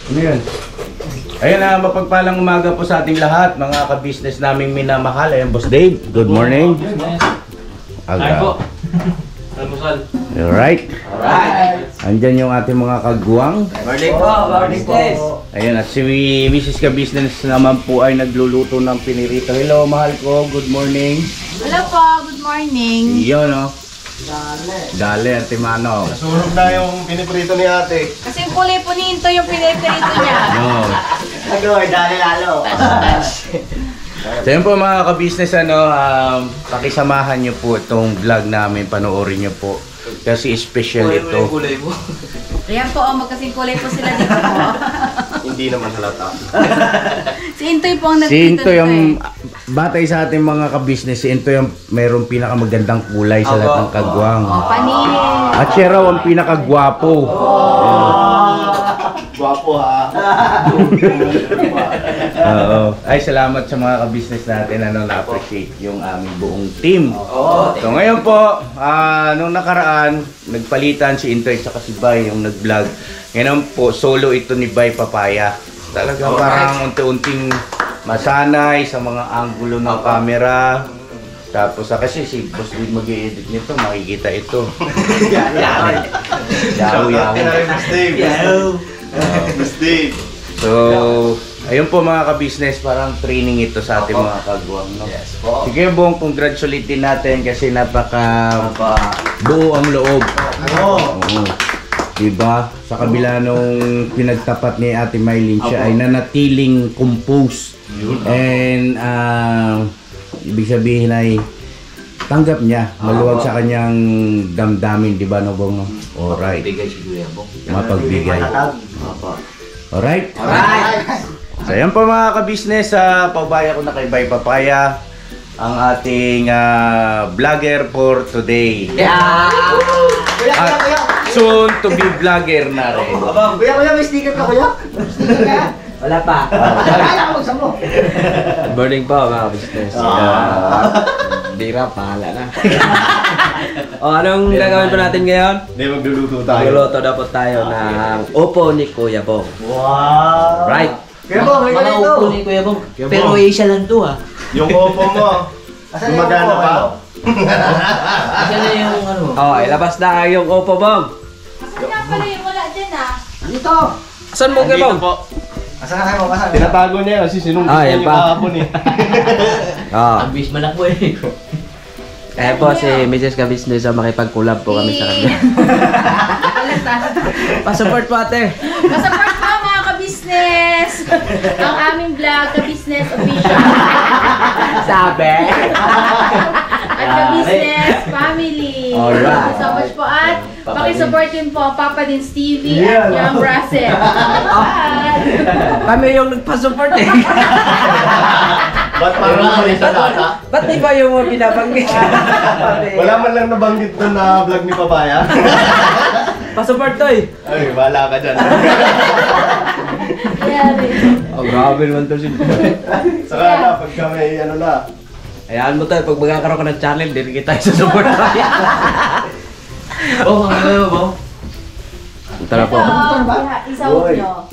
Ano yun? Ayun na, mapagpalang umaga po sa ating lahat, mga ka-business naming minamahal. Ayan, Boss Dave, good morning. Ay po. Almusal. Alright. Andyan yung ating mga kagwang. Morning po, business. Ayan, at si Mrs. Ka-business naman po ay nagluluto ng pinirito. Hello, mahal ko, good morning. Hello po, good morning. Iyon, no? Dale, Ate Mano. Nasunog na yung piniprito ni ate. Kasi yung kulay po ni Into yung pinipirito niya. No. Nagawin, dali lalo. So yun po mga ka-business, pakisamahan nyo po itong vlog namin, panoorin nyo po. Kasi special ito. Kulay mo. Ayan po, magkasing kulay po sila dito po. Hindi naman halata. Si Intoy po ang Si nagpirito Into yung, batay sa ating mga ka-business, si Into yung mayroong pinakamagandang kulay sa lahat ng kagwang. Oh, panin. At siya raw ang pinakagwapo. Gwapo ha. Oo. Ay, salamat sa mga ka-business natin, na-appreciate yung aming buong team. So ngayon po, nung nakaraan, nagpalitan si Intoy at si Bay yung nag-vlog. Ngayon po, solo ito ni Bay Papaya. Talagang parang unti-unting masanay sa mga anggulo ng camera. Tapos kasi si Boss Dave mag-i-edit nito, makikita ito. Yahoo. Mas Dave. Mas Dave. So, ayun po mga ka-business, parang training ito sa ating mga kagwang, no? Yes po. Sige Bong, congratulate din natin kasi napaka buo ang loob. Oo. Diba? Sa kabila nung pinagtapat ni Ate Mylene, siya ay nanatiling compose. And ibig sabihin ay tanggap niya, maluwag sa kanyang damdamin, di ba, no Bong? Alright. Bigay si Kuya Bong. Mapagbigay. Opo. Alright? Alright. So yan po mga ka-business, pabaya ko na kay Bay Papaya ang ating vlogger for today. Yeah! At soon to be vlogger na rin. Kuya, may sticker ka kuya? Sticker ka? Wala pa. Kaya ako magsamo. Good morning po mga business. Bira, pahala na. O, anong gagawin pa natin ngayon? Hindi, magluluto tayo. Magluluto na po tayo ng upo ni Kuya Bong. Wow! Right. Kuya Bong, may Mga ganito. upo ni Kuya Bong. Kuya Pero Bong. isa lang to Yung opo mo. Gumagana ba? Isa na yung ano. O, ilabas na yung upo Bong. Kasi nga pala yung wala dyan Dito. Asan mo Kuya Bong? Asan na kayo? Asan? Tinatago niya kasi sinunod yan niya pa. kahapon eh. Ang bis man ako eh. Kaya po si Mrs. Ka-business makipag-collab po kami sa kanya. Pa-support po ate. Masaport po mga ka-business. Ang aming vlog, ka-business official. Sabi. At ka-business family. Alright. Thank you so much po at pakisupport din po Papa Dins TV at Young Russell. Kami yung nagpa-support eh. Ba't parang may salata? Ba't di ba yung mga binabanggit? Wala man lang nabanggit doon na vlog ni Papaya. Pa-support to eh. Ay, wala ka dyan. Oh, grabe naman to si Saka na, pagka may ano na. Hayaan mo tayo, pag magkakaroon ka ng channel, din kita sa support tayo. Oh, ano ba? Tara po. Isaw nyo.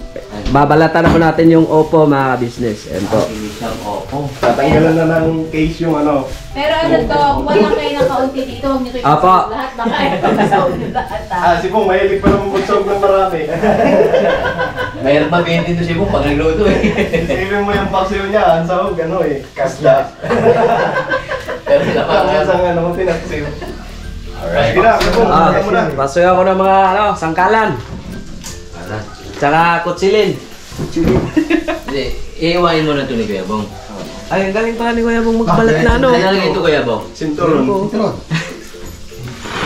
Babalatan na po natin yung Oppo mga business. Ayan po. Isang opo. Tatanggalan na ng case yung ano. Pero ano to, kung wala kayo ng kaunti dito, huwag nyo kayo Apo. isaw lahat. Baka isaw nyo lahat Si Pong, mahilig pa naman magsog ng marami. Mayroon pa 20 to si Bong pag nagluto eh. Isipin mo yung paksiw niya, ang sahog, ano eh, kasda. Pero sila pa Ang isang ano, pinaksiw. Alright. Sige na, Pong, kaya mo na. Pasuyo ako ng mga sangkalan. Tsaka kutsilin. Hindi, iiwain mo na ito ni Kuya Bong. Ay, ang galing pala ni Kuya Bong magbalat na ano. Ano lang ito Kuya Bong? Sinturon.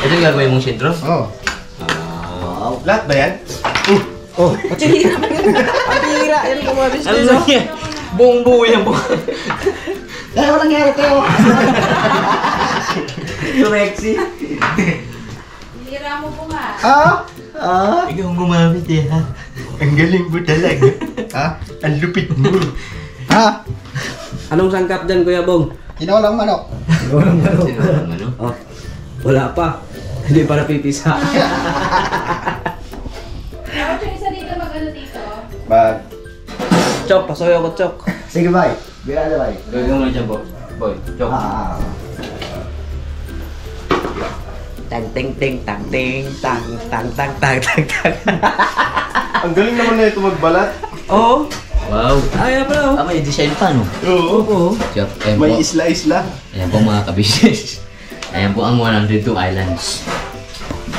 Ito yung gagawin mong sintro? Oo. Lahat ba yan? Oh, kutsilin naman yun. Ang tira, yan ang mga business. Ano yan? Buong buo yan po. Kaya walang nangyari kayo. Rexy. Hira mo po nga. Ikaw gumamit eh ha. Ang galing mo talaga. Ang lupit mo. Anong sangkap dyan Kuya Bong? Tinolang manok. Sino ang ano? Oh, wala pa. Hindi pa napipisa. Dapat yung isa dito mag-ano dito. Chok, pasuyo ko, Chok. Sige, bye. Bila na, bye. Gagawin mo na dyan, boy. Joke. Tang ting ting tang ting tang tang tang tang tang tang. Ang galing naman na ito magbalat. Oo. Wow. Ay, bro. Ah, may design pa, no? Oo. Joke. Ayan po. May isla-isla. Ayan po mga kabisnes. Ayan po ang 102 islands.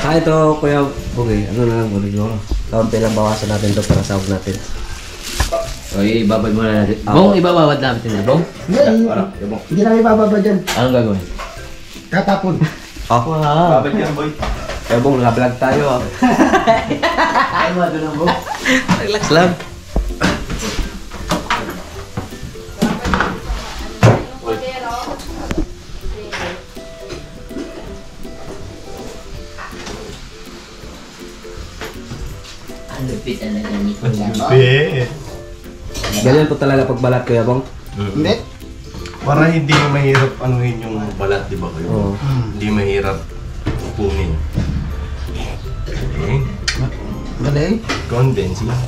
Ah, ito, Kuya Bugay. Ano na lang, ulit mo. Kaunti lang bawasan natin ito para sahog natin. O, ibabad muna natin. Bong, ibabawad natin na, Bong. Hindi namin bababa dyan. Anong gagawin? Tatapon. Oh. Wow. Babad yan, boy. Kaya Bong, naka-vlog tayo ah. Ay, mga doon Bong. Relax lang. Ang lupit talaga ni Be. Ganyan po talaga pagbalat, Kuya Bong. Hindi. Para hindi mahirap anuhin yung balat, di ba kayo? Oo. Hindi mahirap punin. Okay. Galing. Condense lang.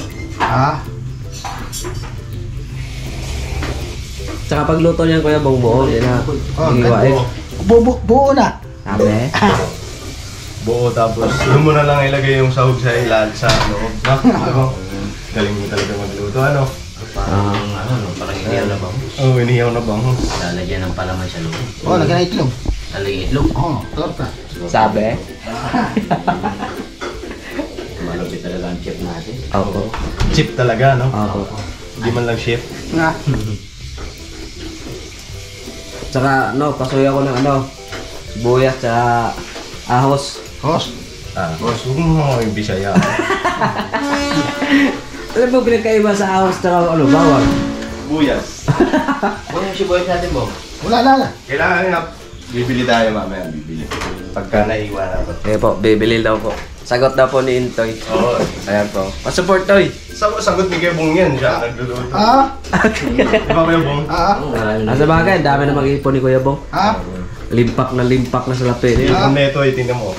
Tsaka pagluto niyan, Kuya Bong, buo. Hindi na. Hihiwain. Buo na. Sabi. Buo tapos yun mo na lang ilagay yung sahog sa sa loob. No? Ano? Galing mo talaga magluto, ano? Parang inihaw na bang? Oh, inihaw na bang? Lalagyan ng palaman sa loob. Oh, lagyan na itlog. Lalagyan itlog. Torta. Sabi. Malupit talaga ang chef natin. Opo. Chip talaga, no? Opo. Hindi man lang chef. Nga. Tsaka, pasuya ko ng sibuyas, tsaka ahos. Hos. Boss, huwag mo mga yung Bisaya. Alam mo, pinagkaiba sa ahos, tsaka bawang. Buyas. Bong, yung sibuyas natin, Bong. Wala na. Kailangan nga, bibili tayo mamaya, bibili. Pagka naiwan ako. Eh po, bibili daw po. Sagot daw po ni Intoy. Oo. Ayan po. Pa-support, Toy! Sagot ni Kuya Bong yan, siya nagluluto. Di ba Kuya Bong? Asa bagay, dami na mag-ipon ni Kuya Bong. Limpak na sa lapi niya. Yung neto ay tingnan mo.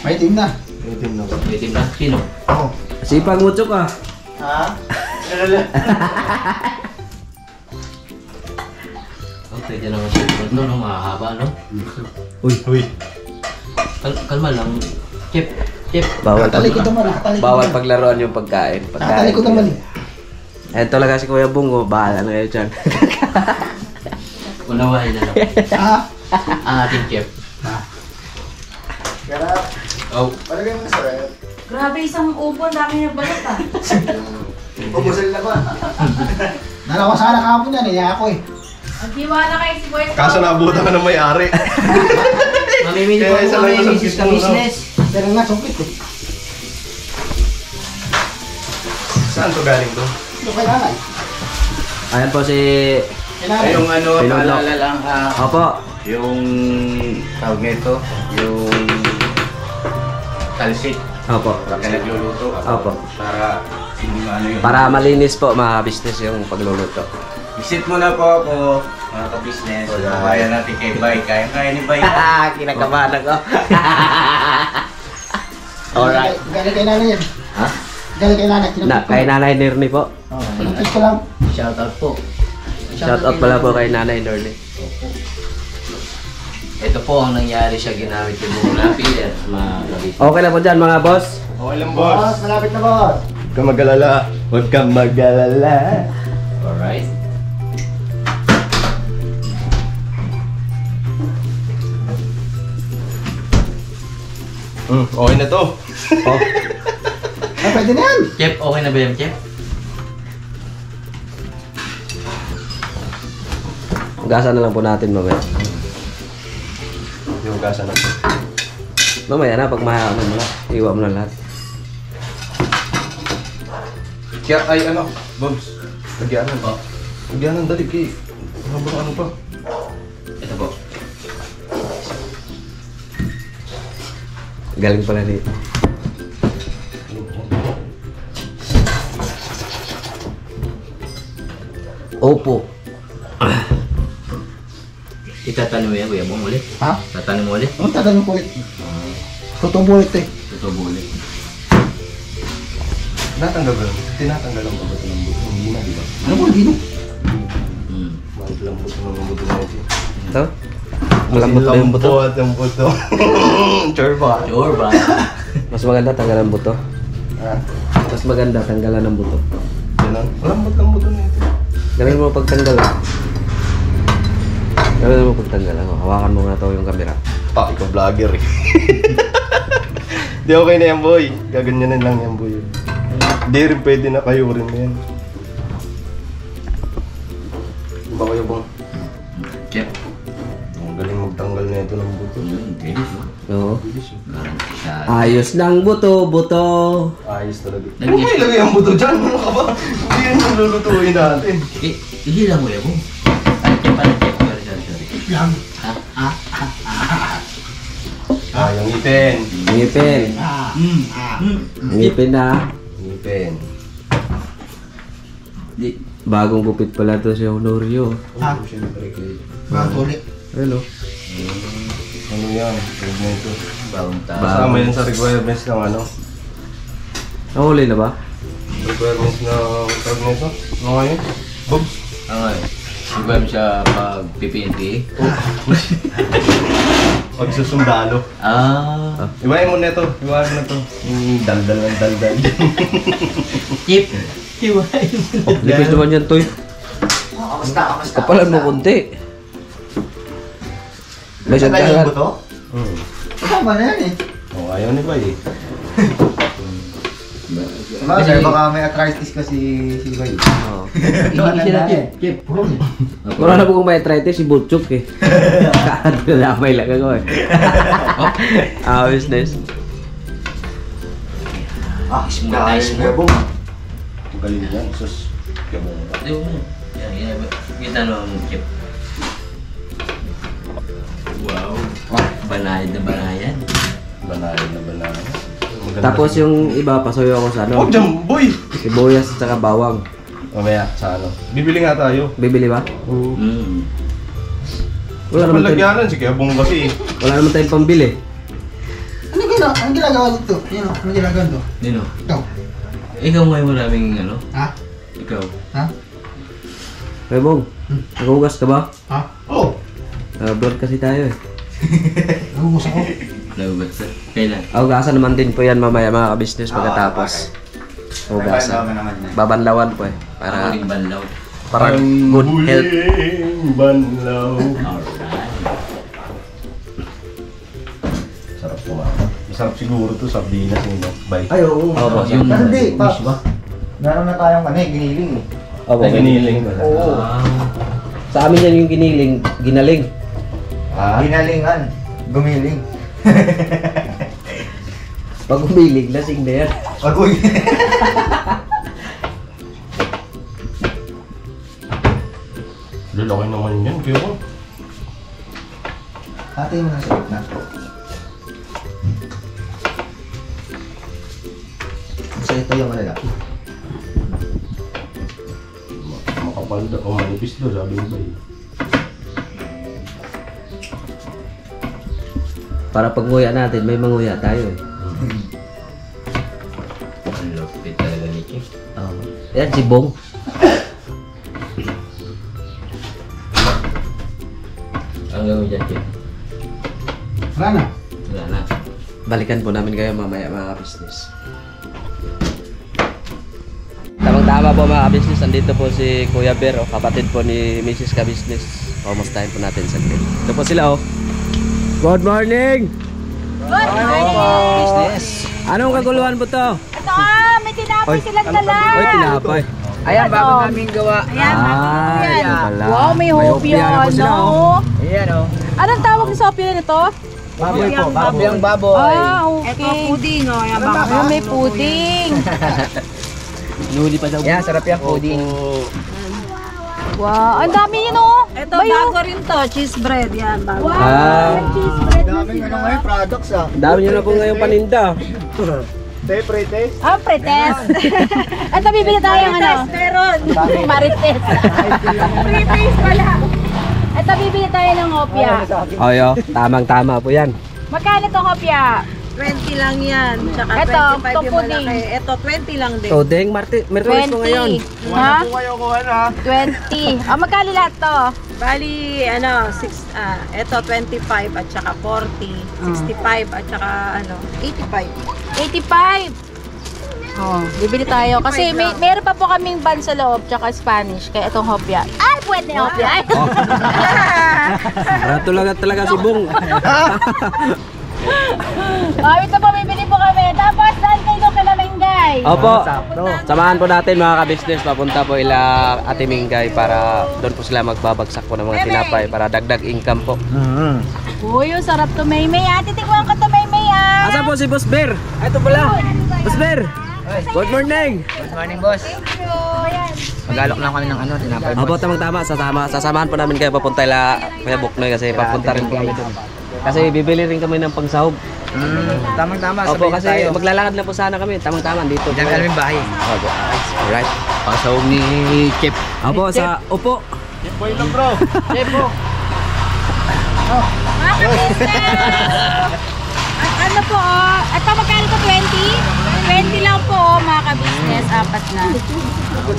May team na. Yung tingnan mo. May team na. Sino? Oo. Sipag mo, Chok ah. Okay, dyan naman siya. Ito, no? Mahahaba, no? Uy. Kalma lang. Chef. Bawal, Natalikod naman. bawal paglaruan yung pagkain. Natalikod naman. Eh, talaga si Kuya Bong, bahala na kayo dyan. Unawain na lang. Ang ating chef. Oh. Palagay mo na sa rep. Grabe, isang upo, dami nagbalat ah. Ubusal na ba? Dalawa sana kahapon yan, ako eh. Maghiwa na kayo si Boy. Kaso nabuta ka ng may-ari. Mamimili Kaya po isa kami lang ng yung misis ka sangkit mo, business. Pero nga, sumpit eh. Saan to galing to? Ito kay nanay. Ayan po si... Kailangan. Yung Pinodok. paalala lang Opo. yung tawag nito, yung talsit. Opo. Pagka nagluluto, Opo. para hindi ano yung... Para malinis po mga business yung pagluluto. Visit mo na po ako, mga ka-business. Kabayan natin kay Bay. Kaya ni Bay. Kinakabahan ako. Alright. Galing kay nanay yan. Ha? Galing kay nanay. Kay Nanay Nirni po. Pinapit ko lang. Shout out po. Shout out pala po kay Nanay Nirni. Ito po ang nangyari sa ginamit yung mga lapis. Mga labis. Okay lang po dyan mga boss. Okay lang, boss. Malapit na boss. Huwag kang mag-alala. Huwag kang mag-alala. Alright. Okay na to. Oh. Pwede na yan. Chef, okay na ba yan, Chef? Hugasan na lang po natin mamaya. Yung hugasan na to. Mamaya na pag mahayaman mo na. Iwa mo na lahat. Kaya ay ano, Bobs. Lagyanan. Lagyanan dali kay. Habang ano pa. Ito po. Galing pala ni... Opo. Itatanim mo yan, Kuya Bong, ulit. Ha? Tatanim mo ulit. Ang tatanong ko ulit. Tutubo ulit eh. Tutubo ulit. Tinatanggal ang buto ng buto. Hindi na, di ba? Ano po, hindi no? Mahal lang buto ng buto na ito. Ito? Malambot na yung buto. At yung buto. Chorba. Sure ba? Mas maganda tanggalan ng buto. Ah, Mas maganda tanggalan ng buto. ganun. Malambot lang buto na ito. Ganun mo pagtanggalan. Ganun mo pagtanggalan. Hawakan mo nga to yung camera. Pa, ikaw vlogger eh. Di okay na yan, boy. Gaganyanin lang yan, boy. Di rin pwede na kayo rin mo yan. Ba kayo, bong? Chef. Ang galing magtanggal na ito ng buto. Hindi. Oo. Garanti siya. Ayos ng buto, buto. Ayos talaga. Ano ba ilagay ang buto dyan? Ano ka ba? Hindi yan yung lulutuin natin. Hindi lang mo yan mo. Ano chef? Sorry. Yan. Ah, yung ngipin. Ngipin. Ngipin na. Ngipin. Di. Bagong gupit pala to si Honorio. Ah, Siyempre kayo. bago ulit. Hello. Ano yan? Huwag na ito. Bagong tao. Kasama yan sa requirements ng ano? Nahuli na ba? Requirements na tawag na ito? Ano nga yun? Bobs? Ano eh. Iba siya pag PPNP. Pagsusundalo. Ah. Iwain mo na ito. Iwain mo na ito. Daldal ng daldal. Chip. Iwain mo. Lipis naman yan, Toy. Kamusta? Kapalan mo konti. May Saan tayo yung sandalan. buto? Kasama na yan eh. Oh, ayaw ni Bay eh. Diba, sir, baka may arthritis kasi si Bay. Oo. Hindi na chip. Chip. Wala na po kung may arthritis, si Butchuk eh. Kalamay lang ako eh. Business. Ah, Nice mo. bong. Ang galing yan. Sus. Gabong ka. Di mo. Yan. Kita mo ang chip. Wow. Banayad na banayan. Banayad na banayad. Maganda Tapos kasi. yung iba, pasuyo ako sa ano. Oh, dyan, boy! Sibuyas at saka bawang. Mamaya, sa ano. Bibili nga tayo. Bibili ba? Wala Sa naman tayong, palagyanan, si Gabong kasi eh. wala naman tayong pambili. Anong ginagawa dito? Yun o, anong ginagawa dito? Nino. Ikaw. Ikaw ngayon maraming ano? Ha? Ikaw. Ha? Kaya Bong, naghugas ka ba? Ha? Oo. Vlog kasi tayo eh. Nagugus ako. Nagugat sa. Kailan? Hugasan naman din po yan mamaya mga ka-business pagkatapos. Hugasan. Babanlawan po eh. Para Para, ring banlaw. para good health. Huling banlaw. Alright. Sarap kumain. Masarap siguro to sa Binas nito. Bye. Ay, oo. Opo, Yung Pero hindi, pa. fish ba? Meron na tayong ano eh, giniling eh. Opo, Ay, giniling. Oo. Sa amin yan yung giniling, ginaling. Ah? Ginalingan. Gumiling. Pag umilig, lasing na yan. Agoy. Lalaki naman yan, kaya ko. Ate mo na sa gitna. Kasi ito yung ano lang. Makapal daw, o manipis daw, sabi ni Bay. Para pag nguya natin, may manguya tayo eh. Ang lupit talaga ni Chip. Yan si Bong. Ang gawin dyan, Chip? Wala na. Wala na. Balikan po namin kayo mamaya mga ka-business. Tamang-tama po mga ka-business, andito po si Kuya Ber, kapatid po ni Mrs. Ka-business. Pamustahin po natin sa grill. Ito po sila oh. Good morning! Good morning! Business! Anong kaguluhan po to? Ito may tinapay silang dala. Oy, tinapay. Ayan, bago naming gawa. Ayan, Ah, yan. yan pala. Wow, may hopya, na po sila, no? oh. Ayan, oh. Anong tawag ni Sophia nito? Baboy po, baboy. Ang baboy. Ah, okay. Ito, puding, oh. Yan, baka may puding. Nuli pa daw. Ayan, sarap yung pudding. Wow, ang dami yun, oh. Ito, bago rin to, cheese bread. Yan, bago. Wow, Ah. cheese bread na Daming ano sila. ngayon, products ah. Dami nyo na po ngayong paninda. Pre-taste. Ah, pretest. Ito, bibili tayo ng ano? Meron. Marites. Pretest pala. Ito, bibili tayo ng hopya. Oyo, tamang-tama po yan. Magkano to hopya? 20 lang yan. Tsaka Ito, 25 yung tupuding. malaki. Ito, 20 lang din. Todeng, Merkulis po ngayon. 20. Ha? Kayo kuha na. 20. Magkano lahat to? Bali, ito 25 at saka 40, 65 at saka 85. 85. Oh, bibili tayo. Kasi meron pa po kaming ban sa loob, tsaka Spanish. Kaya itong hopya. Ay, pwede hopya. Ay. Talaga si Bong. Oh, ito po, bibili po kami. Tapos, dahil kayo kay Lamengay. Opo, samahan po natin mga ka-business. Papunta po ila Ate Mingay para doon po sila magbabagsak po ng mga tinapay para dagdag income po. Uy, yung sarap to, Maymay. Titikman ko to, Maymay. Asa po si Boss Bear? Ito pala. Boss Bear. Good morning. Good morning, boss. Magalok lang kami ng tinapay, boss. Opo, tamang-tama. Sasamahan po namin kayo papunta ila Kuya Buknoy kasi papunta rin po kami doon. Kasi bibili rin kami ng pangsahog. Tamang-tama, Opo, sabay na kasi tayo. maglalakad na po sana kami. Tamang-tama dito. Diyan ka namin bahay. Opo. Alright. Pasahog ni Chip. Opo, sa upo. Boy lang bro. Mga ka-business! Ano po, ito magkano to, 20? 20 lang po, mga ka-business, apat na.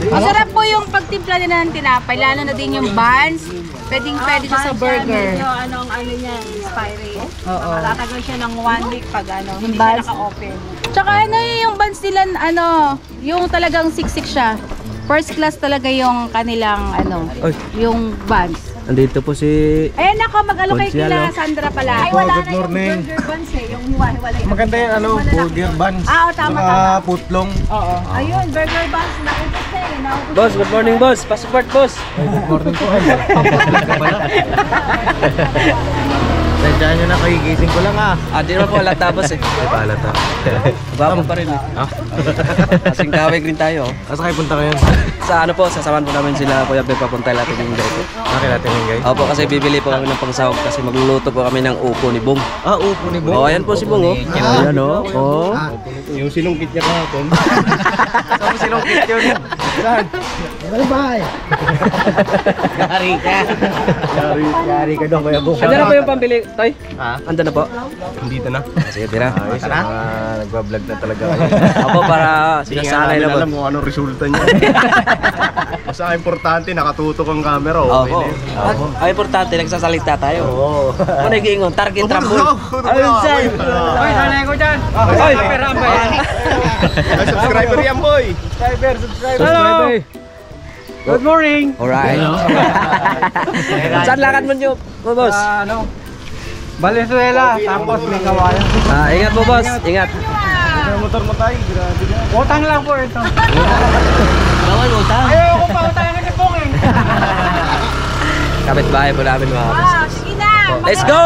Masarap po yung pagtimpla nila ng tinapay, lalo na din yung buns. Pwede siya sa burger. Medyo ano niya, expiry. Oo. Tatagal siya ng 1 week pag hindi siya buns. naka-open. Tsaka yung buns nila, yung talagang siksik siya. First class talaga yung kanilang, Oy. yung buns. Andito po si... Ayan ako, mag-alokay Konsyal, kila oh. Sandra pala. Ay, Oh, wala good na yung morning. Burger buns yung hiwa-hiwalay. Maganda yan, burger buns. Oo, tama. Putlong. Oo. Ayun, burger buns. Naubos na eh. Naubos Boss, good morning boss. Pa-support boss. Good morning po. Tandaan nyo na, kagigising ko lang Di naman po halata boss eh. Ay, palata. Gwapo pa rin eh. Kasing kawig rin tayo. Asa kayo punta ngayon? Sa ano po, sasamahan po namin sila Kuya Bear papunta natin yung po. Nakil natin yung guys. Opo, kasi bibili po kami ng pangsahog kasi magluluto po kami ng upo ni Bong. Upo ni Bong. Oh, ayan po si Bong oh. Ayan oh. Oh. Yung sinungkit niya kahapon. Saan sinungkit yun? Saan? Bye-bye. Yari ka doon, Kuya Bong. Andiyan na po yung pambili, Toy? Andun na po. Dito na. Sige, tira. Ayos, nagbablog na talaga kayo. Opo, para Hindi nga sinasanay namin na po. alam kung anong resulta niya. Basta importante, nakatutok ang camera. Okay Opo. na yun. Ay, importante, nagsasalita tayo. Oo. Kung nag-iingon, target trambol. Ayun, Ay, Ay, nanay ko dyan. Ay, subscriber yan, boy. subscriber. Good morning. Alright. Saan lakad mo nyo, boss? Valenzuela, tapos may kawayan. Ingat po, boss. Ingat. Motor mo tayo, grabe na. Utang lang po ito. Bawal utang. Ayaw ko pa utang na kipong eh. Kapit bahay po namin mga business. Sige na. Let's go!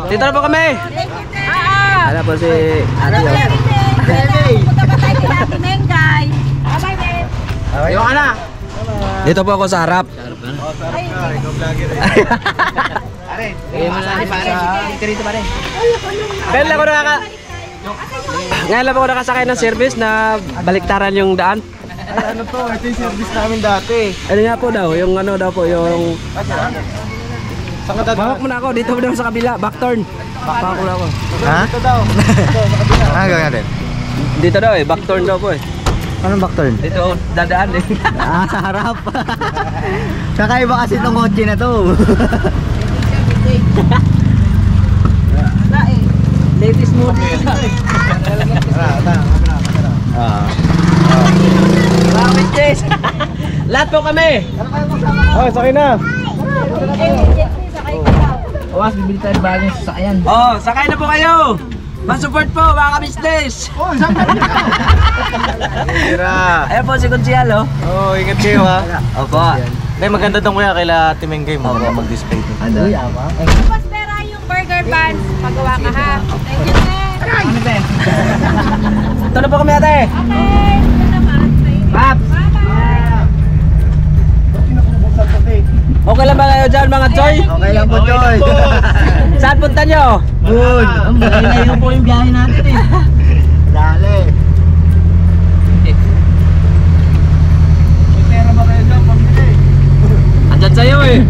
Dito na po kami. Ano po si Ate O. Punta pa tayo kay Ate Mengay. Bye-bye, men. Ayaw ka na. Dito po ako sa harap. Ikaw vlogger eh. Ngayon lang ako nakasakay ng service na baliktaran yung daan. Ano to, ito yung service namin dati. Ano nga po daw, yung ano daw po, yung... Saan ka dadaan? Bawak mo na ako, dito daw sa kabila, back turn. Bawak mo na ako. Ha? Ito daw. Gawin natin. Dito daw eh, back turn daw po eh. Anong back turn? Dito, dadaan eh. Sa harap. Kakaiba kasi itong kotse na to. Ladies mo. Bakit, Jess? Lahat po kami. Oh, sakay na. Awas, bibili tayo bagong sasakyan. Oh, sakay na po kayo. Masupport po mga ka-business. Tira. Ayan po si Consial oh. Oh, ingat kayo ha. Opo. May maganda tong kuya kaila Timengay mo mag-display dito. Tapos pera yung burger buns. Pagawa ka ha. Thank you, men. Ito na po kami ate. Okay. Ito na para sa'yo. Paps. Bye-bye. Okay lang ba kayo dyan mga Choy? Okay lang po, Choy. Saan punta nyo? Good. Malayo po yung biyahe natin eh. Dali. Andyan sa'yo eh.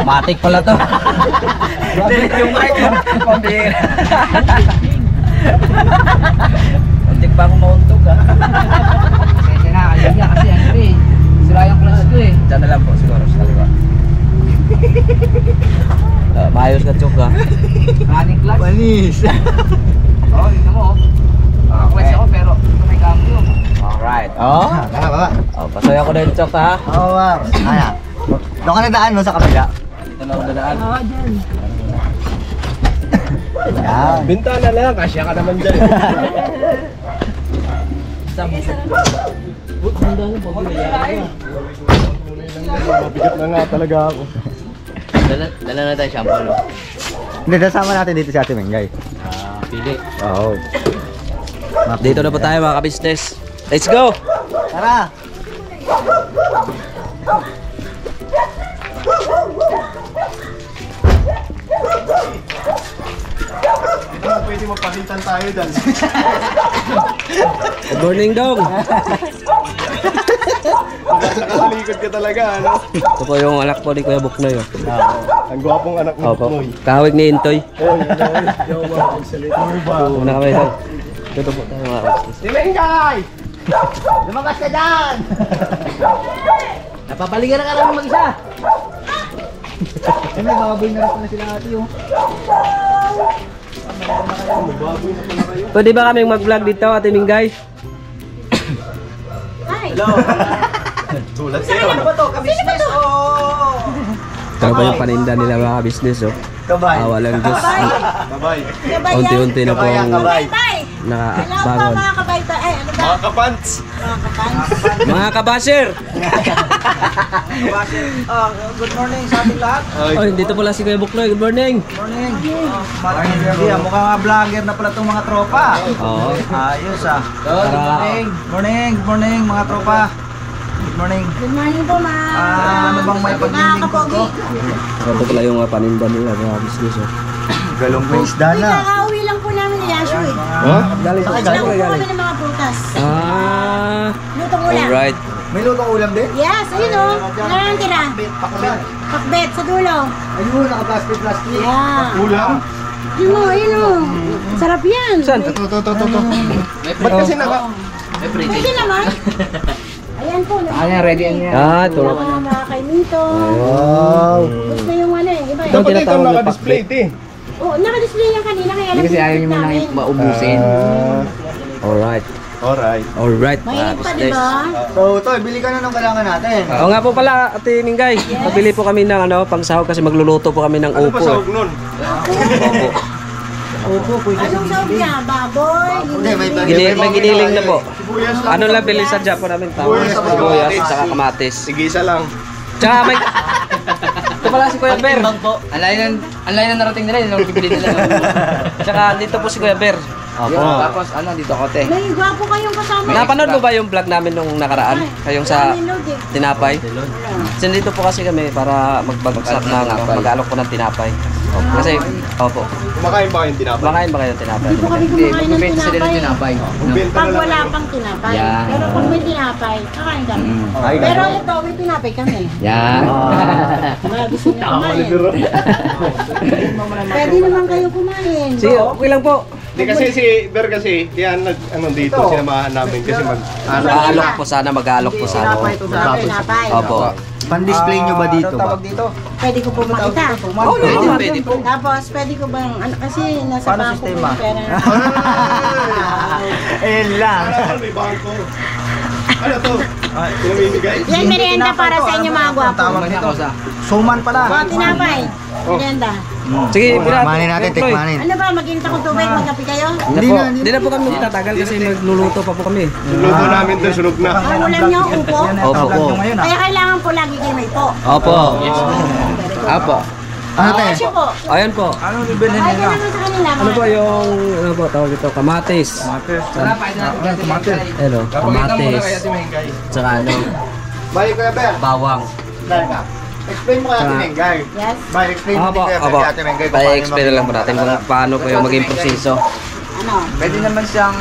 Matik pala to. Delete yung mic mo. Muntik pa akong mauntog ha. Kasi na, kaliya kasi ano eh. Sira yung clutch ko eh. Diyan na lang po siguro sa kaliwa. Maayos ka chok ha. Running clutch. Panis. Oo, yun mo. Clutch ako pero may cambio. Alright. Oo. Baba. Pasaya ko na yung chok ha. Oo, wow. Kaya. Doon ka nadaan mo sa kabila. Dito na ako dadaan. Yan. Bintana lang, kasya ka naman dyan. Mabigat na nga talaga ako. Dala na tayo shampoo, no? Hindi, nasama natin dito si Ate Mengay. Pili. Oo. Dito na po tayo mga ka-business. Let's go! Tara! Pwede magpalitan tayo dyan. Good morning dong! Nakatalikod ka talaga, ano? Ito po yung anak po ni Kuya Buknoy. Oh. Ang gwapong anak mo, Opo. Noy. Kahawig ni Intoy. Oh, yun na. Yo, wow. Excellent. Una kami dong. Dito po tayo mga ka-business. Si Mengay! Lumakas ka dyan! Napapaligan na ka lang mag-isa. Eh, may baboy na rin pala sila ate oh. Pwede ba kaming mag-vlog dito, Ate Mingay? Sulat sa'yo. Ano ba to? Ka-business o? Ito ba yung paninda nila mga ka-business oh? Kabay. Walang Diyos. Bye-bye. Unti-unti na po Kabay, ang kabay. nakabangon. Mga kabayta. Ay, ano ba? Mga kapants. Mga kabasher! Good morning sa ating lahat. Oy, dito pala si Kuya Buknoy. Good morning! Morning. Mukhang mga vlogger na pala itong mga tropa. Oo. Ayos ah. Para Morning mga tropa. Good morning. Good morning po, ma'am. Ano bang may paglilingkod ko? ito pala yung paninda nila mga business oh. Galong may isda Uy, na. kakauwi lang po namin ni Yashu eh. Galing sa Lang po kami ng mga prutas. Ah, Lutong ulam. alright. May lutong ulam din? Yes, ayun o. Wala nang tira. Pakbet. Pakbet sa dulo. Ayun, naka-plastic. Yeah. Ulam. Yun o, ayun o. Sarap yan. Saan? Ito. Ba't kasi Pwede naman. Ayan po. Ayan, ready yan yan. Ah, ito. Mga kay Minto. Wow. Gusto yung ano eh. Iba eh. Dapat ito tinatawag na naka-display ito eh. Oo, naka-display yan kanina. Kaya Hindi kasi ayaw nyo muna namin. yung maubusin. Alright. Alright. Alright mga Mainit pa, business. diba? So, Toy, bili ka na ng kailangan natin. Oo nga po pala, Ate Mingay. Pabili po kami ng pangsahog kasi magluluto po kami ng Ano ba upo. sahog nun? Opo, pwede Anong sahog niya? Baboy? Hindi, may May giniling na po. Sibuyas lang. Ano lang bilhin sa Japan namin tao? Sibuyas at saka kamatis. Sige, isa lang. Tsaka may... Ito pala si Kuya Ber. Ang layo na narating nila, yung bibili nila. Tsaka dito po si Kuya Ber. Yun, tapos ano, dito kote. May gwapo kayong kasama. Napanood mo ba yung vlog namin nung nakaraan? Kayong sa tinapay? Kasi dito po kasi kami para magbagsak ng mag-alok po ng tinapay. Kasi, opo. Kumakain ba kayong tinapay? Kumakain ba kayo ng tinapay? Hindi po kami Hindi, kumakain ng magbibenta sila ng tinapay. tinapay. Benta Pag na lang. wala pang tinapay. Yan. Pero pag may tinapay, kakain kami. Pero ito, may tinapay kami. Yan. Mga gusto niyo kumain. Pwede naman kayo kumain. Sige, okay lang po. Hindi kasi si Ber kasi, kaya ano dito, sinamahan namin kasi Mag-aalok po sana, mag-aalok po sana. Tinapay ito sa akin. Tinapay. Opo. Pan-display nyo ba dito ba? Pwede ko po makita. Oh, pwede po. Tapos, pwede ko bang, kasi nasa Paano bangko ko sistema? yung pera. Ayun lang. may bangko. Ano to? Pinamimigay? Yan, merienda para sa inyo mga gwapo. Tawag nito. Suman pala. O, tinapay. Merienda. Sige, Tikmanin natin, tikmanin. Ano ba, mag-init akong tubig, magkape kayo? Hindi na po kami tatagal kasi magluluto pa po kami. Luto namin to, sunog na. Ang ulam nyo, upo. Opo. Kaya kailangan po lagi kayo may po. Opo. Opo. Ano tayo? Kasi po. Ayan po. Anong bibilhin Ay, nila? naman sa kanila. Ano po yung, ano po, tawag ito, kamatis. Hello, kamatis. Tsaka ano, Balik ko na, Ber. bawang. Explain mo kay Ate Mengay. Yes. Bye, explain mo Opo, kay opo. Ate Mengay. Pa-explain lang po natin kung paano po yung maging proseso. Ano? Pwede naman siyang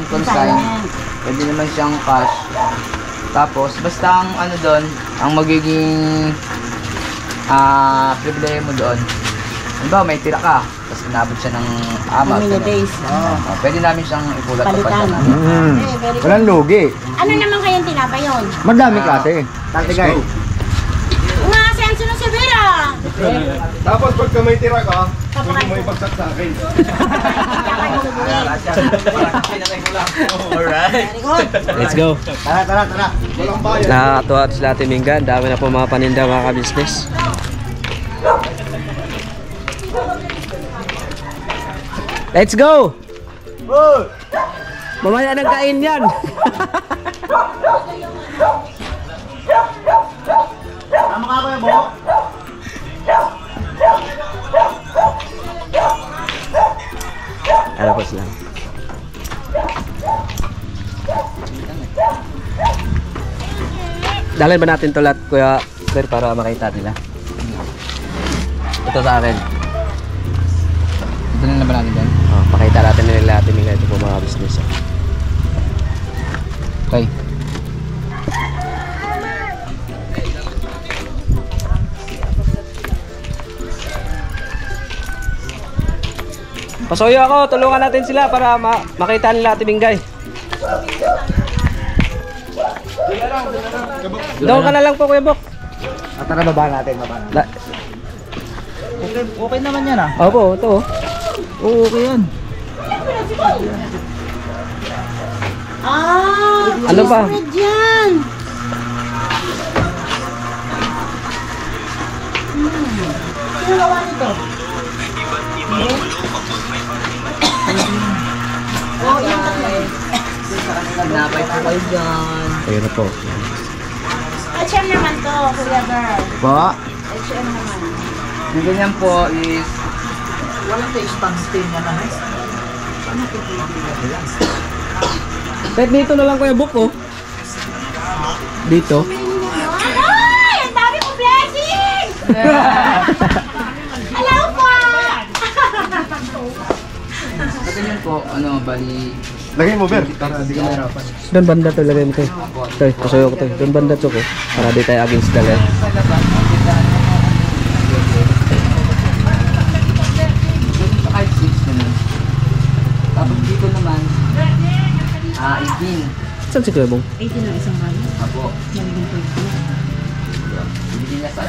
consign. Pwede naman siyang cash. Tapos, basta ang ano doon, ang magiging pribilege mo doon. Ano may tira ka, tapos inabot siya ng ama. days. Pwede namin siyang ipulat Palitan. kapag namin. Walang lugi. Ano naman kayang tinapay yun? Madami klase. Dati guys. Nga, senso na si Vera. Tapos pagka may tira ka, pwede mo ipagsak sa akin. Let's go. Tara. Walang bayad. Nakakatuwa sila Ate Mingga. Ang dami na po mga paninda mga ka-business. Let's go! Mamaya nang kain yan. Tama ka kuya, Bo. Ano po sila? Dalhin ba natin ito lahat, Kuya Sir, para makita nila? Ito sa akin. Ito na naman natin dyan. Oh, pakita natin nila Ate Mingga. Ito po mga business. Okay. Pasuyo ako, tulungan natin sila para makita nila Ate Minggay. Doon ka na lang po, Kuya Bok. Tara, baba natin. Okay naman yan ah. Opo, ito oh. Oo, okay yan. Ano pa? Diyan. Sino gawa nito? Napay po kayo dyan. Ayun na po. HM naman to, Kuya Girl. Po. HM naman. Yung ganyan po is Kahit dito na lang, Kuya Bok oh. Dito. Ay! Ang dami kong blessing! Hello po! sa ganyan po, bali Lagay mo, Ber. Para di ka mahirapan. Doon banda to lagay mo to. Ito, pasuyo ko to. Doon banda to ko. Para di tayo against the line. kahit 6 naman. Tapos dito naman, 18. Saan si Kuya Bong? 18 na isang kali. Apo. Magiging 20. Hindi niya sa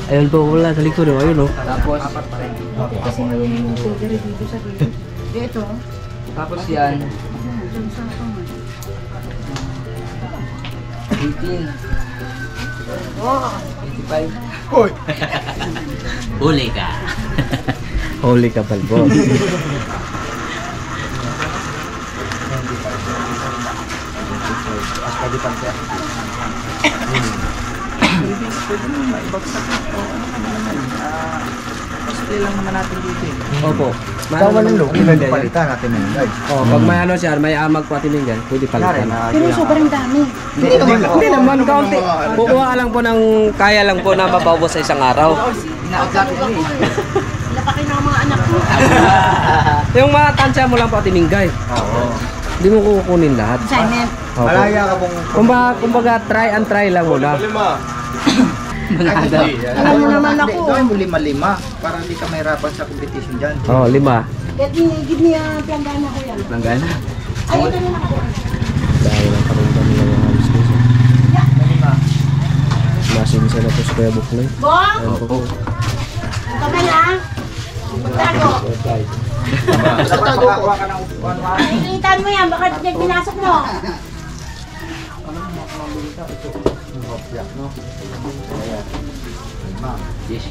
Ayun po wala sa likod oh. Ayun oh. Tapos, Kasi may sugar dito sa gilid. Dito. tapos yan, 18. Oh. 85. Hoy! Huli ka. Holy kapal po. Opo. Ikaw walang lugi. Pwede palitan natin yun guys. Oh, pag may ano siya, may amag po Ate Minggan, pwede palitan. Pero sobrang dami. Hindi naman kaunti. Kukuha ka lang po ng kaya lang po na mapaubos sa isang araw. Inaot natin yun eh. Lapaki na ang mga anak ko. Yung mga tansya mo lang po Ate Minggay. Oo. Hindi mo kukunin lahat. Assignment. Opo. Malaya ka pong... Kumbaga try and try lang muna. Lima. Manada. Alam mo naman ako. Gawin mo 5-5 para hindi ka mahirapan sa competition dyan. Oh, 5. Give me a planggana ko yan. Langgana. Ay, ito na nakagawa. Dahil lang parinda nila yung halos ko. Masinsa na po sa Kuya Buklay. Bong! Ayun po. Kamay na. Magtago. Makakuha ka ng upuan mo. Ilitan mo yan. Baka pinasok mo.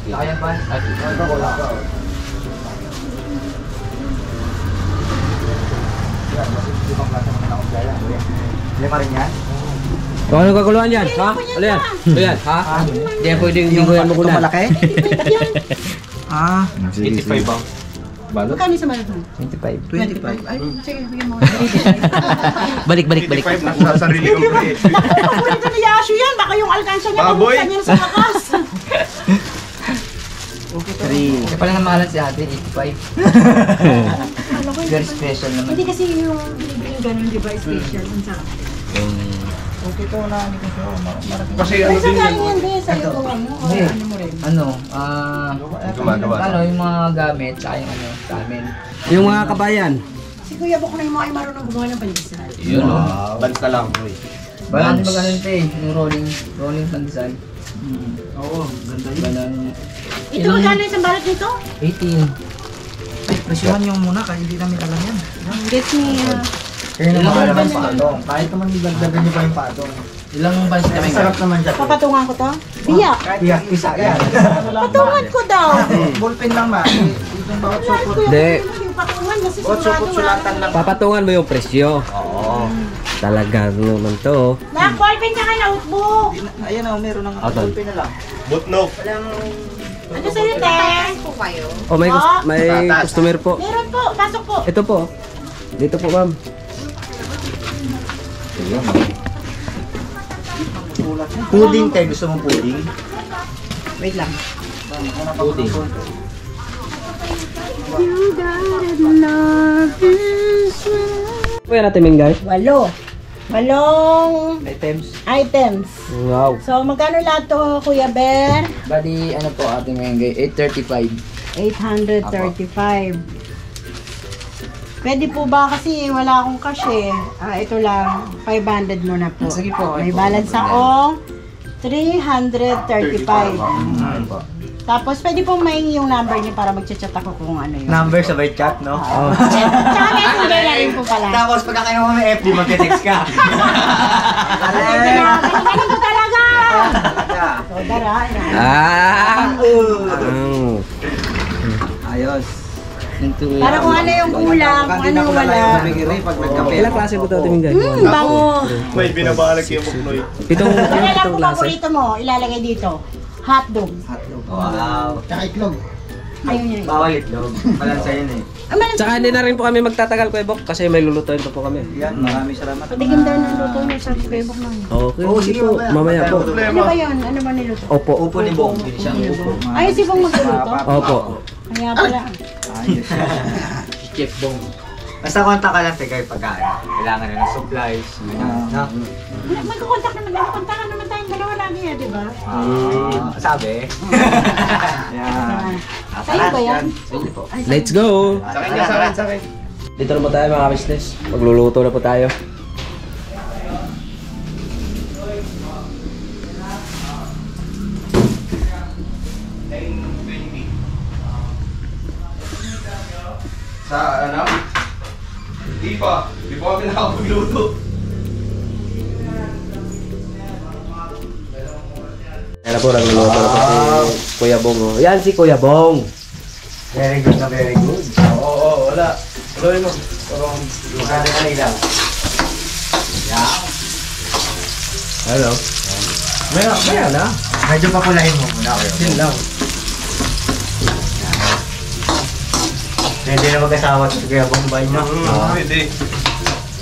Kaya ba? Lima rin yan? So, ano kaguluhan yan? Ha? Ano yan? Ano yan? Ha? Hindi yan pwedeng hingguyan mo Ito kunan. malaki? Ah. 85 ba? Magkano sa malaki? 25. Ay, sige, bigyan mo. Balik. 85 na sa sarili kong pre. Paborito ni Yashu yan. Baka yung alkansya niya Baboy. mabuksan niya sa wakas. 3. Kaya pala namahalan si ate, 85. Very special naman. Hindi kasi yung binibigyan ganun, di ba, special. Ang sarap. Okay to na hindi ko sure. Kasi ano din yan. Yan din sa'yo gawa mo. O Hindi. ano mo rin. Gumagawa. yung mga gamit, tsaka yung sa amin. Yung mga kabayan. Si Kuya Bok na yung mga ay marunong gumawa ng pandesal. Yun o. Banta lang. Balan ba ganun ito yung rolling pandesal. Oo, ganda yun. Balan. Ito magkano isang balot nito? 18. Presyohan nyo muna kasi hindi namin alam yan. Gets niya. Kaya naman alam ang patong. Kahit naman dagdagan nyo pa yung patong. Ilang bansi kami sarap naman dyan. Papatungan ko to? Biyak. Biyak, isa yan. Patungan ko daw. Ballpen lang ba? Itong bawat sukot. Hindi. Patungan kasi Bawat sukot sulatan lang. Papatungan mo yung presyo. Oo. Talaga naman to. Nak, ballpen ka nga, notebook. Ayan o, meron ng Atal. ballpen na lang. Butnok. Ano sa'yo, te? Oh, may customer po. Meron po, pasok po. Ito po. Dito po, ma'am. Pudding tayo, gusto mong pudding? Wait lang. Pudding. Kuya natin, Mingay. 8 Items. items. Wow. So, magkano lahat to, Kuya Ber? Bali, ano po ating mengay? 835. 835. Pwede po ba kasi wala akong cash eh. Ito lang, 500 muna po. Sige po. May balance akong 335. Ano po? Tapos pwede pong mahingi yung number niyo para mag-chat ako kung ano yun. Number sabay chat, no? Tsaka messenger na rin po pala. Tapos pagka kayo may FB, magte-text ka. Ganun ko talaga! So, dara. Ayos. Para kung ano yung kulang, kung ano yung wala. Ilang klase po ito, Mingay? Bango. May binabalag yung buknoy. Pitong Ano lang pitong po klase. paborito mo, ilalagay dito. Hotdog. Wow. Tsaka itlog. Ayun yun. Bawal itlog. Balansa yun eh. Tsaka hindi na rin po kami magtatagal, Kuya Bok, kasi may lulutuin pa po kami. Yan, maraming salamat. Patigim daw ng luto niya sa Facebook mo. Okay, Oo, sige po. Mamaya po. Ano ba yun? Ano ba niluto? Opo. Upo ni Bong. Hindi siya upo. Ay, si Bong magluluto? Opo. Kaya pala. Ayos. Chef Bong. Basta kontak ka lang tigay pagkain. Kailangan na ng supplies. May kukontak naman. Nakakontakan naman tayong dalawa lagi eh, di ba? Sabi? Yan. Sa'yo ba yan? Sige po. Let's go! Sa akin, sa akin. Dito na po tayo mga business. Magluluto na po tayo. Sa ano? Di pa kami nakapagluto. Kaya na po, nagluluto na po si Kuya Bong. Oh. Yan si Kuya Bong. Very good na very good. Oo, wala. Tuloy mo. Parang Maganda ka nila. Yan. Hello. Maya na. Medyo papulahin mo muna kayo. Yun lang. Hindi na mag-asawa to kaya Bombay na. Pwede.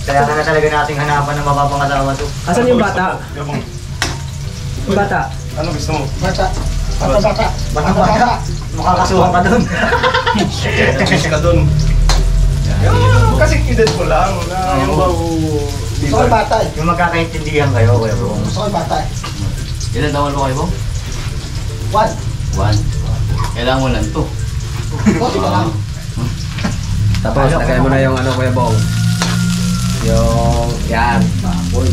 Kaya na talaga nating hanapan ng mapapangasawa to. Asan yung bata? Yabang. Yung bata? Ano gusto mo? Bata. Bata. Bata. Makakasuhan ka dun. Check ka dun. Kasi edad mo lang na yung bago. Gusto ko bata eh. Yung magkakaintindihan kayo, Kuya Bong. Gusto ko bata eh. Ilan taon mo kayo mo? 1. 1. Kailangan mo lang to. Kote ka lang. Tapos, lagay mo na yung ano, Kuya Bong. Yung, yan. Baboy.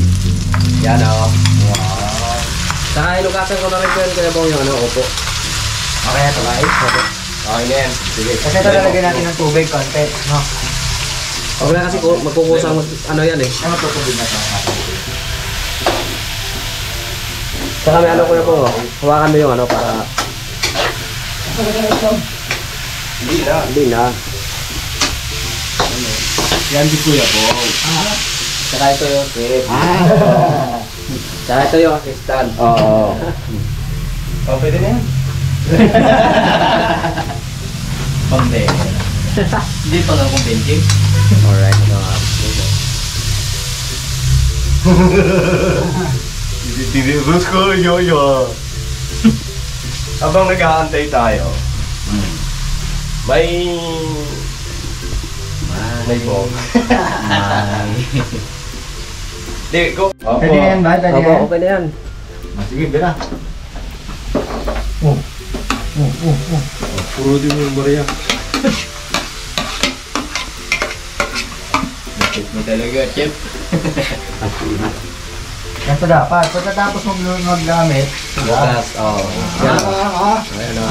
Yan o. Wow. Saka inugasan ko na rin po yun, Kuya Bong, yung ano, opo. Okay na to guys. Okay na yan. Sige. Kasi talalagyan natin ng tubig konti. No? Okay na kasi magkukusang ano yan eh. Ay, magtutubig na to. Saka may ano, Kuya Bong, hawakan mo yung ano para... Hindi na. Yan di Kuya Bong. Saka ito yung tip. Saka ito yung assistant. Oo. Oh, pwede na yan. Pambera. Hindi pa nga kung benching. Alright, ito nga. Tinirus ko, yo-yo. Habang nag-aantay tayo, may bong. Di, go. Pwede na yan ba? Pwede na Opo, yan? okay na yan. Sige, bira. Puro din yung Maria. Mo talaga, chef. Ganito dapat. Pagkatapos maggamit. Bukas, oo. Yan. Ayan o.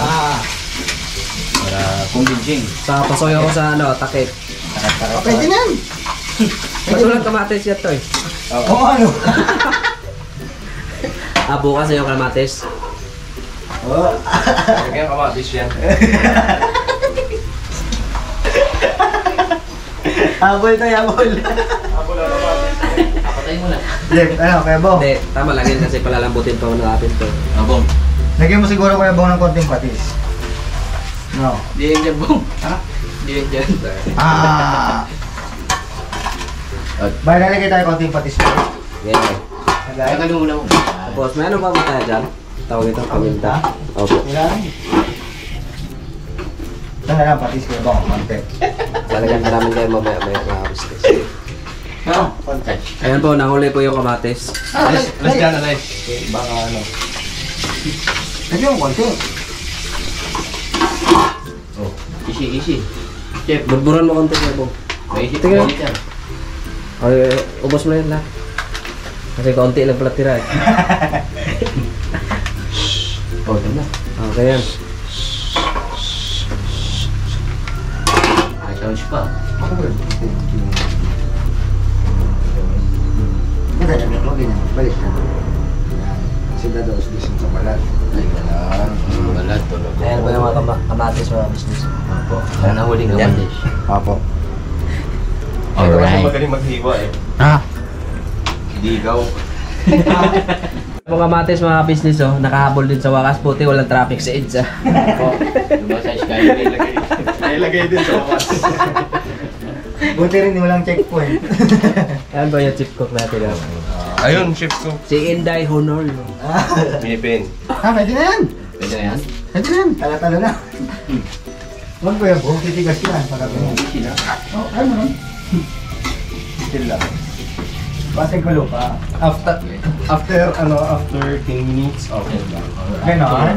Para convincing. Sa pasoy ako sa ano, takip. Pwede na yan. Masulang kamatis yan to eh. Oo, ano? Bukas yung kamatis. Kaya kamatis yan. Habol tayo, habol. Papatay mo na. Jeff, ano, Kuya Bong? Hindi, tama lang yun kasi palalambutin pa natin to. Abong. Lagyan mo siguro Kuya Bong ng konting patis. No. Di yan dyan, bong. Ha? Di yan dyan. Bye, lalagay tayo konting patis mo. Yeah. Kaya ka muna mo. Tapos, may ano pa ba tayo dyan? Tawag ito, paminta. Opo. Ilan? Ito na lang, patis Kuya Bong, konti. Lalagyan pa namin kayo mamaya-maya mga business. Ha? Ayan po, nahuli po yung kamatis. Alas dyan, alas. Baka ano. Lagyan mo konti. Easy. Chef, Burburan mo konti kayo po. may isip Tingnan. ko dyan. Ay, ubos mo na yun lahat. Kasi kaunti lang pala tira eh. Oh, tama. Okay yan. May sounds pa. Madali na po, ganyan. Balik na. Yan. Sila daw usbisin sa balat. Ay, galang. Balat, tulog. Ayan po yung mga kamatis mga business. Apo. Kaya nahuli ng Yan. kamatis. Apo. Ito kasi magaling maghiwa eh. Ha? Hindi ikaw. Mga kamatis mga business oh, nakahabol din sa wakas. Puti walang traffic sa EDSA. Diba sa Skyway? Nailagay din sa wakas. Buti rin walang checkpoint. Ayan ba yung chip cook natin? Ayun, chef ko. Si Inday Honorio. Pinipin. Pwede na yan. Pwede na yan? Pwede na yan. Tala-tala na. Huwag Kuya Bong, titigas yan. Pagka ganyan. Easy na. Oh, ano nun? Still lang. Pasig ko lupa. After 10 minutes, okay lang. Ganon.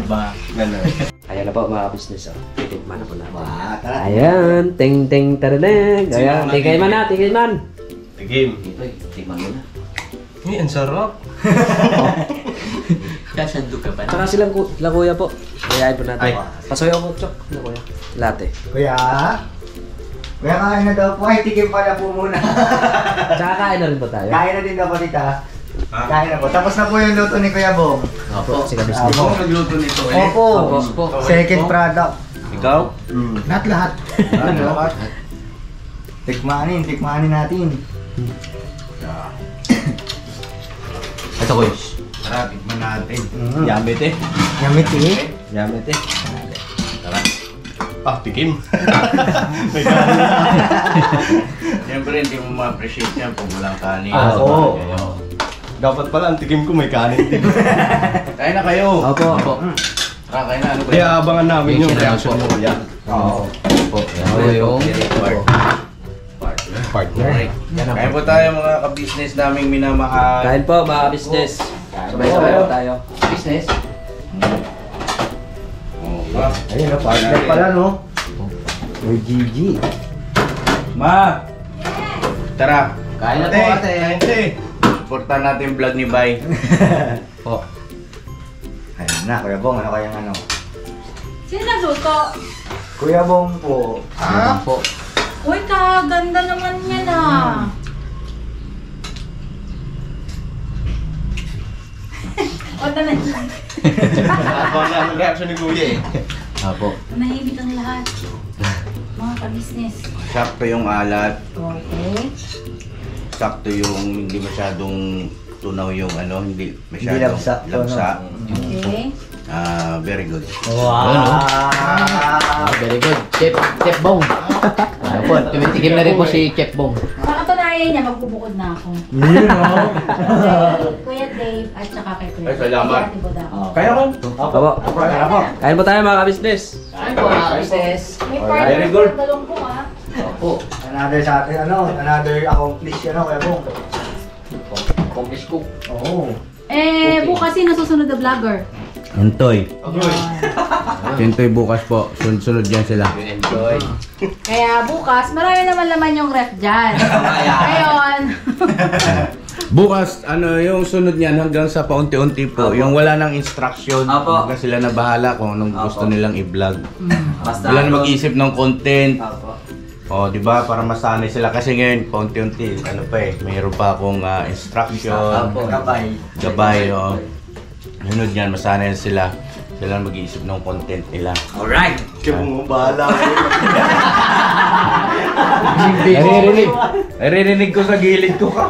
Ganun. Ayan na po mga business oh. Titikman na po natin. Tara. Ayan, ting ting taraneg. Ayan, tigay man na, tigay man. Tigim. Ito eh, tingnan mo na. Ay, ang sarap. Kasandog ka pa na. Tsaka silang kuya po. Kayain po natin. Ay. Pasoy ako, chok. Ano kuya? Latte. Kuya? Kuya, kain na daw po. Ay, tikim pala po muna. Tsaka kain na rin po tayo. Kain na din daw po, tita. Kain na po. Tapos na po yung luto ni Kuya Bong. Opo. Si business. Opo. nagluto nito eh. Opo. Opo. Second product. Ikaw? Lahat. Tikmanin natin. Ito ko yun. Tara, tikman natin. Yamit eh. Yamit eh. Yamit eh. Tara. Ah, tikim. Siyempre, hindi mo ma-appreciate yan pag walang kanin. Oo. Dapat pala ang tikim ko may kanin din. Kain na kayo. Opo. Opo. Tara, kain na. Ano ba Kaya yan? abangan namin yung Yung reaction mo. Yan. Oo. Opo. Yan yung Partner. Alright. Kain po tayo mga ka-business naming minamahal. Kain po mga business. Sabay-sabay po tayo. business. Ayun na, partner pala no. Uy, Gigi. Ma! Tara. Kain na po ate. Ate! Supportan natin yung vlog ni Bay. Po. Ayun na, Kuya Bong, ano kayang ano? Sino nagluto? Kuya Bong po. Yan po. Uy, kaganda naman yan ah. O, Abangan ang reaction ni Kuya eh. Opo. Nahimik ang lahat. Mga ka-business. Sakto yung alat. Okay. Sakto yung hindi masyadong tunaw yung ano, hindi Hindi masyadong lamsa. Okay. Very good. Wow! Very good. Chef Bong. Ano po, tumitikim na rin po si Chef Bong. Makatunayan niya, magbubukod na ako. Yun o. Kay Kuya Dave at saka kay Kuya. Ay, salamat. Ate Boda. Kaya ko? Opo. Kaya po. Kain po tayo mga ka-business. Ano po, business? May Very partner good. sa talong po ah. Opo. Another sa atin, ano, another accomplished, ano, Kuya Bong. Focus cook. Oo. Bukas sino susunod na vlogger? Entoy. Entoy bukas po. Sunod yan sila. Enjoy. Kaya bukas, marami naman laman yung ref dyan. Ngayon, Bukas, yung sunod niyan hanggang sa paunti-unti po. Yung wala nang instruction. Apo. Hanggang sila na bahala kung anong gusto nilang i-vlog. Basta Wala na mag-isip ng content. Apo. O, di ba? Para masanay sila. Kasi ngayon, paunti-unti, mayroon pa akong instruction. Apo. Gabay. Gabay, o. Sunod niyan, masanay sila. Sila na mag-iisip ng content nila. Alright. Kaya mo bahala. Naririnig ko sa gilid ko ka.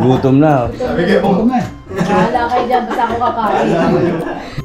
Gutom na. Sabi kayo, Huwag na eh. bahala kayo dyan, basta ako kakain.